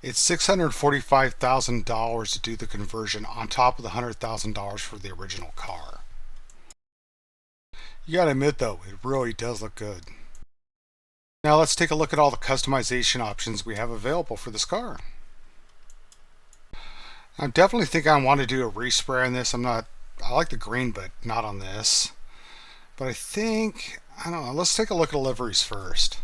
It's $645,000 to do the conversion on top of the $100,000 for the original car. You gotta admit though, it really does look good. Now let's take a look at all the customization options we have available for this car. I definitely think I want to do a respray on this. I like the green, but not on this. But I don't know, let's take a look at liveries first.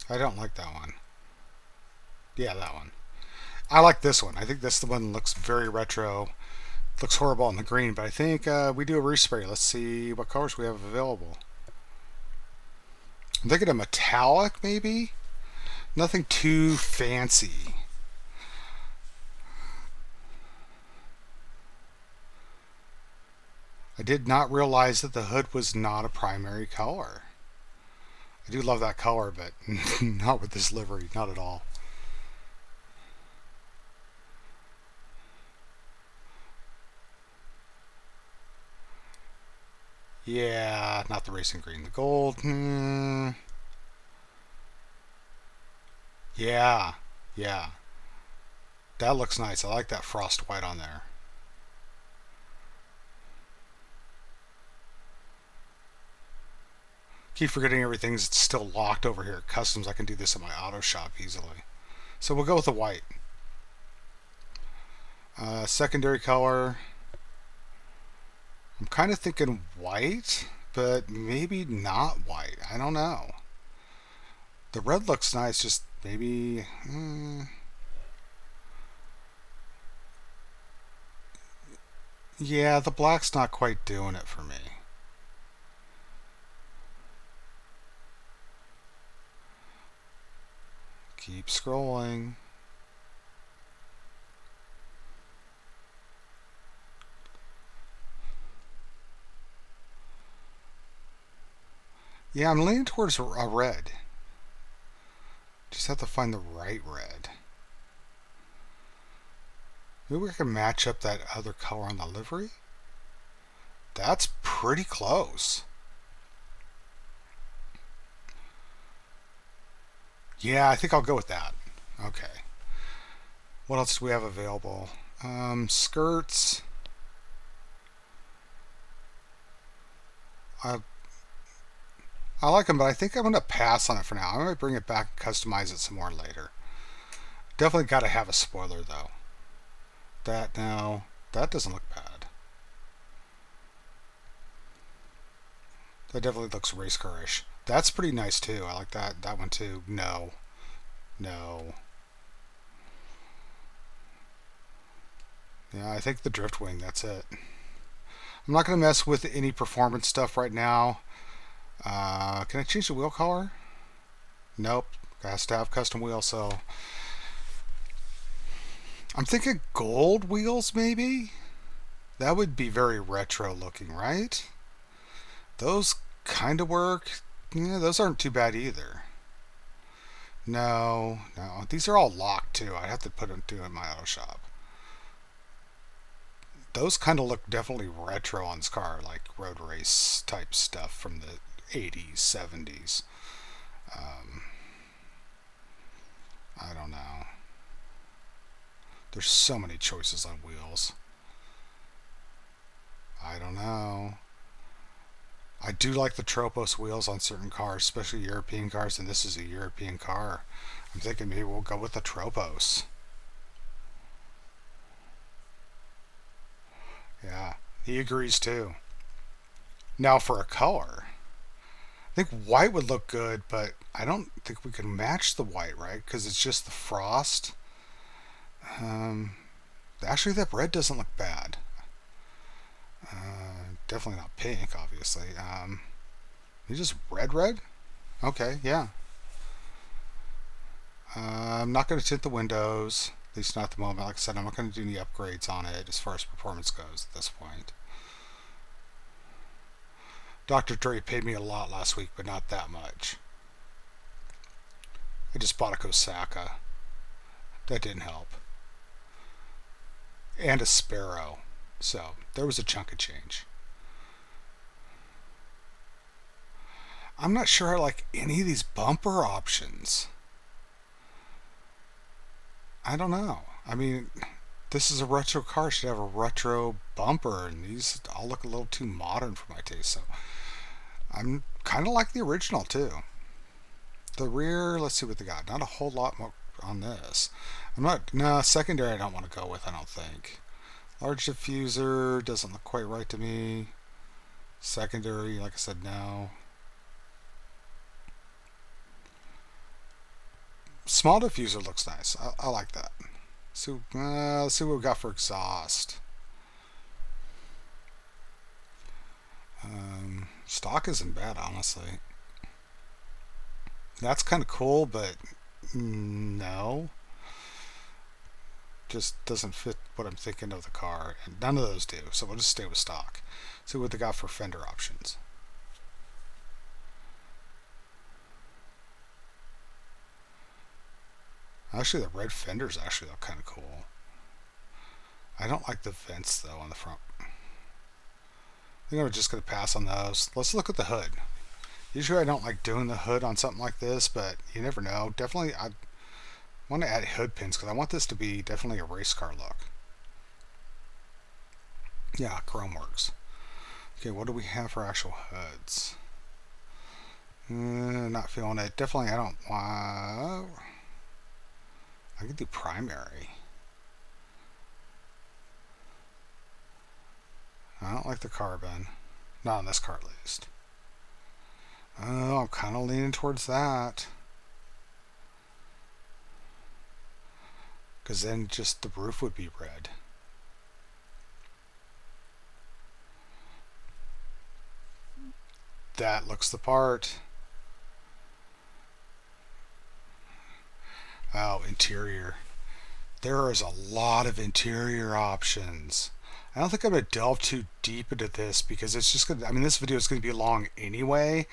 I don't like that one. Yeah, that one. I like this one. I think this the one that looks very retro. Looks horrible in the green, but I think we do a respray. Let's see what colors we have available. I'm thinking a metallic, maybe? Nothing too fancy. I did not realize that the hood was not a primary color. I do love that color, but not with this livery. Not at all. Yeah, not the racing green. The gold. Yeah, yeah. That looks nice. I like that frost white on there. Keep forgetting everything's still locked over here at customs. I can do this in my auto shop easily. So we'll go with the white. Secondary color. I'm kind of thinking white, but maybe not white. I don't know. The red looks nice, just maybe. Yeah, the black's not quite doing it for me. Keep scrolling. Yeah, I'm leaning towards a red. Just have to find the right red. Maybe we can match up that other color on the livery. That's pretty close. Yeah, I think I'll go with that. Okay. What else do we have available? Skirts. I I like them, but I think I'm going to pass on it for now. I might bring it back and customize it some more later. Definitely got to have a spoiler though. That doesn't look bad. That definitely looks race car-ish. That's pretty nice too. I like that one too. No, no. Yeah, I think the drift wing. That's it. I'm not going to mess with any performance stuff right now. Can I change the wheel color? Nope. Has to have custom wheels. So I'm thinking gold wheels maybe. That would be very retro looking, right? Those kind of work. Yeah, those aren't too bad either. No, no. These are all locked too. I'd have to put them in my auto shop. Those kind of look definitely retro on this car, like road race type stuff from the 80s, 70s. Um, I don't know. There's so many choices on wheels. I don't know. I do like the Tropos wheels on certain cars, especially European cars, and this is a European car. I'm thinking maybe we'll go with the Tropos. Yeah, he agrees too. Now for a color, I think white would look good, but I don't think we can match the white, right? Because it's just the frost. Um, Actually, that red doesn't look bad. Definitely not pink, obviously. You just red? Okay, yeah. I'm not going to tint the windows, at least not at the moment. Like I said, I'm not going to do any upgrades on it as far as performance goes at this point. Dr. Dre paid me a lot last week, but not that much. I just bought a Kosaka. That didn't help. and a Sparrow. So there was a chunk of change. I'm not sure I like any of these bumper options. I don't know. I mean, this is a retro car. It should have a retro bumper, and these all look a little too modern for my taste. So I'm kind of like the original too. The rear, let's see what they got. Not a whole lot more on this. I'm not, no, secondary I don't want to go with, I don't think. Large diffuser doesn't look quite right to me. Secondary, like I said, no. Small diffuser looks nice. I like that. So let's see what we got for exhaust. Stock isn't bad, honestly. That's kind of cool, but no. Just doesn't fit what I'm thinking of the car, and none of those do, so we'll just stay with stock. See what they got for fender options. Actually, the red fenders actually look kind of cool. I don't like the vents though on the front. I think I'm just going to pass on those. Let's look at the hood. Usually I don't like doing the hood on something like this, but you never know. Definitely I want to add hood pins because I want this to be definitely a race car look. Yeah, chrome works. Okay, what do we have for actual hoods? Not feeling it. Definitely I don't want... I could do primary. I don't like the carbon. Not on this car at least. Oh, I'm kind of leaning towards that. Because then just the roof would be red. That looks the part. Oh, interior. There is a lot of interior options. I don't think I'm going to delve too deep into this because it's just going to, I mean, this video is going to be long anyway.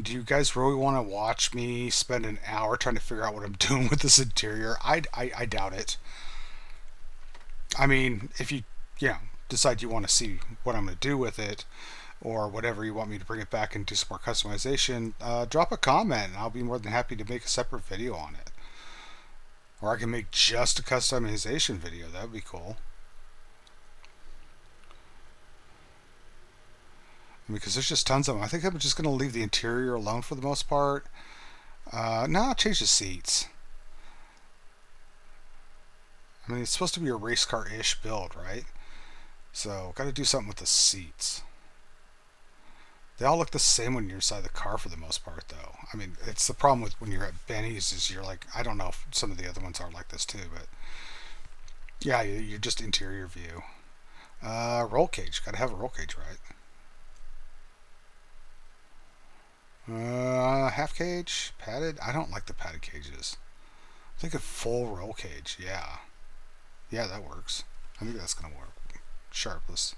Do you guys really want to watch me spend an hour trying to figure out what I'm doing with this interior? I doubt it. I mean, if you decide you want to see what I'm going to do with it, or whatever you want me to bring it back and do some more customization, drop a comment and I'll be more than happy to make a separate video on it. Or I can make just a customization video. That would be cool. Because there's just tons of them. I think I'm just going to leave the interior alone for the most part. No, I'll change the seats. I mean, it's supposed to be a race car-ish build, right? So, got to do something with the seats. They all look the same when you're inside the car for the most part, though. I mean, it's the problem with when you're at Benny's is you're like, I don't know if some of the other ones are like this too, but yeah, you're just interior view. Roll cage. Got to have a roll cage, right? Half cage, padded. I don't like the padded cages. I think a full roll cage. Yeah, that works. I think that's gonna work. Sharpless.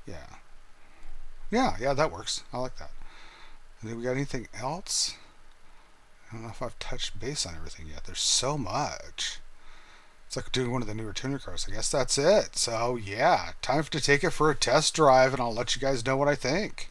Yeah, that works. I like that. And then we got anything else? I don't know if I've touched base on everything yet. There's so much. It's like doing one of the newer tuner cars. I guess that's it. So yeah, time to take it for a test drive, and I'll let you guys know what I think.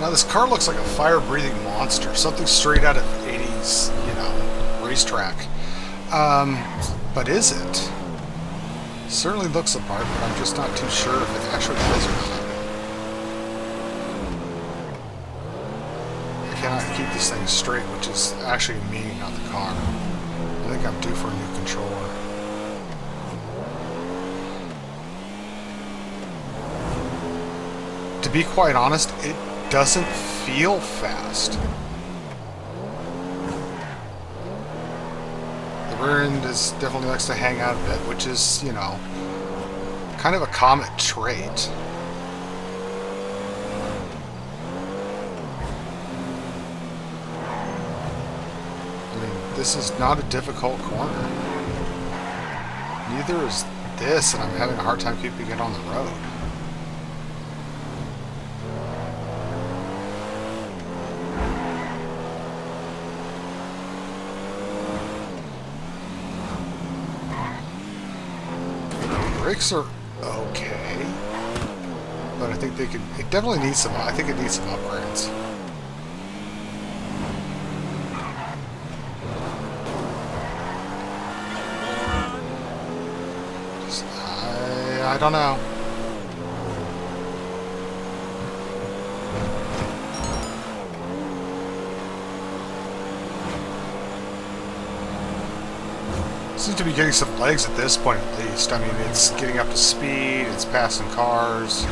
Now this car looks like a fire-breathing monster, something straight out of 80s, racetrack. But is it? Certainly looks the part, but I'm just not too sure if it actually is or not. I cannot keep this thing straight, which is actually me, not the car. I think I'm due for a new controller. To be quite honest, it doesn't feel fast. The rear end is definitely likes to hang out a bit, which is, kind of a Comet trait. I mean, this is not a difficult corner. Neither is this, and I'm having a hard time keeping it on the road. brakes are okay, but I think they could. It definitely needs some. I think it needs some upgrades. I don't know. Seems to be getting some legs at this point, at least. I mean, it's getting up to speed, it's passing cars.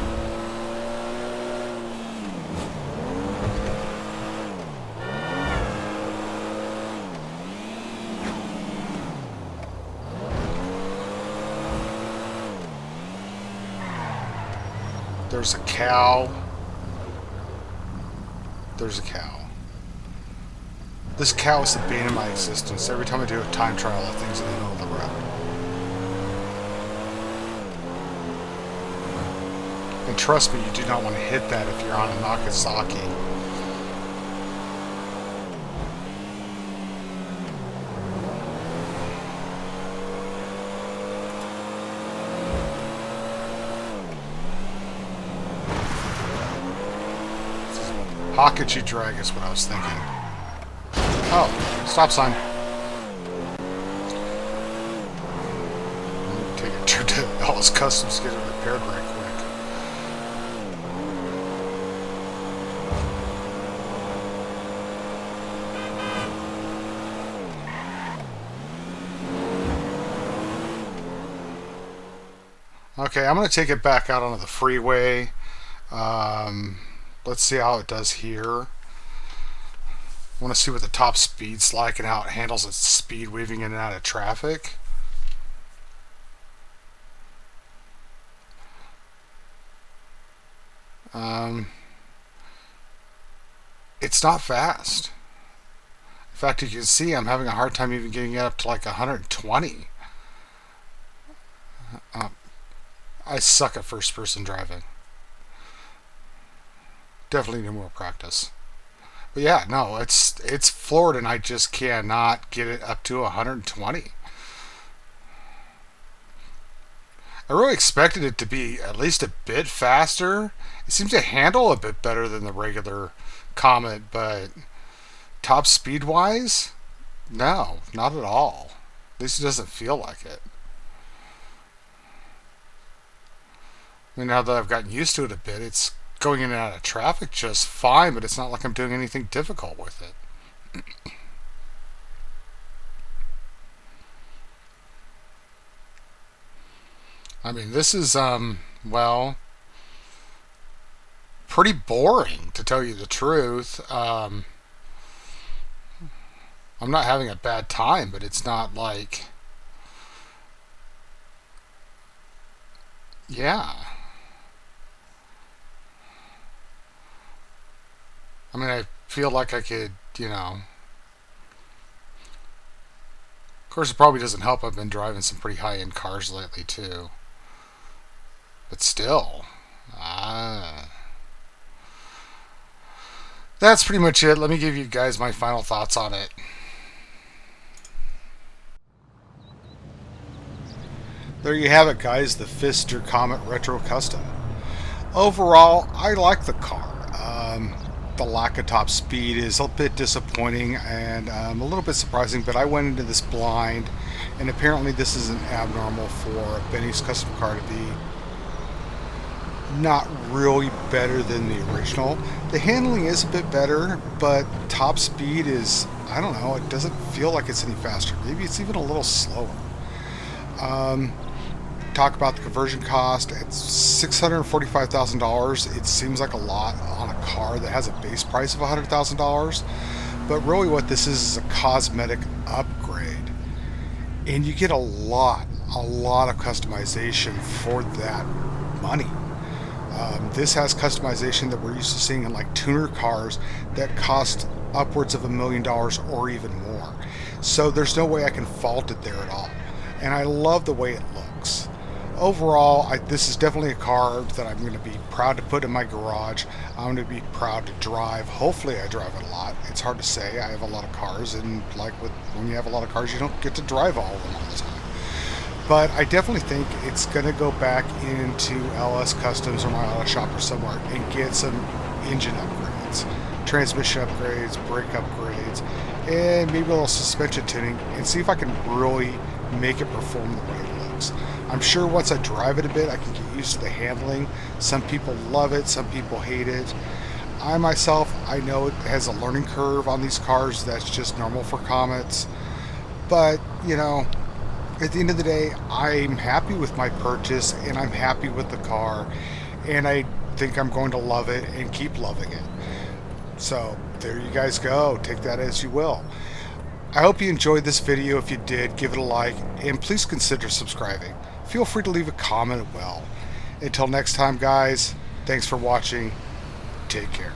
There's a cow. There's a cow. This cow is the bane of my existence. Every time I do a time trial, that thing's in the middle of the road. And trust me, you do not want to hit that if you're on a Nagasaki. How could you drag is what I was thinking. Oh, stop sign. Take it to Ellis Customs to get it repaired right quick. Okay, I'm going to take it back out onto the freeway. Let's see how it does here. I want to see what the top speed's like and how it handles its speed weaving in and out of traffic. It's not fast. In fact, you can see I'm having a hard time even getting it up to like 120. I suck at first-person driving. Definitely need more practice. But yeah, no, it's floored, and I just cannot get it up to 120. I really expected it to be at least a bit faster. It seems to handle a bit better than the regular Comet, but top speed-wise, no, not at all. At least it doesn't feel like it. I mean, now that I've gotten used to it a bit, it's going in and out of traffic just fine, but it's not like I'm doing anything difficult with it. I mean, this is, well, pretty boring, to tell you the truth. I'm not having a bad time, but it's not like, yeah. I mean, I feel like I could, you know. Of course, it probably doesn't help. I've been driving some pretty high-end cars lately, too. But still. That's pretty much it. Let me give you guys my final thoughts on it. There you have it, guys. The Pfister Comet Retro Custom. Overall, I like the car. The lack of top speed is a bit disappointing and a little bit surprising, but I went into this blind, and apparently this isn't abnormal for a Benny's custom car to be not really better than the original. The handling is a bit better, but top speed is, I don't know, it doesn't feel like it's any faster. Maybe it's even a little slower. Talk about the conversion cost. It's $645,000. It seems like a lot on a car that has a base price of $100,000, but really what this is a cosmetic upgrade, and you get a lot of customization for that money. This has customization that we're used to seeing in like tuner cars that cost upwards of $1 million or even more. So there's no way I can fault it there at all, and I love the way it looks. Overall, this is definitely a car that I'm going to be proud to put in my garage. I'm going to be proud to drive. Hopefully I drive it a lot. It's hard to say. I have a lot of cars, and like when you have a lot of cars, you don't get to drive all of them all the time. But I definitely think it's going to go back into LS Customs or my auto shop or somewhere and get some engine upgrades, transmission upgrades, brake upgrades, and maybe a little suspension tuning, and see if I can really make it perform the way it looks. I'm sure once I drive it a bit, I can get used to the handling. Some people love it, some people hate it. I myself, I know it has a learning curve on these cars that's just normal for Comets. But, you know, at the end of the day, I'm happy with my purchase and I'm happy with the car. And I think I'm going to love it and keep loving it. So, there you guys go. Take that as you will. I hope you enjoyed this video. If you did, give it a like and please consider subscribing. Feel free to leave a comment as well. Until next time, guys, thanks for watching. Take care.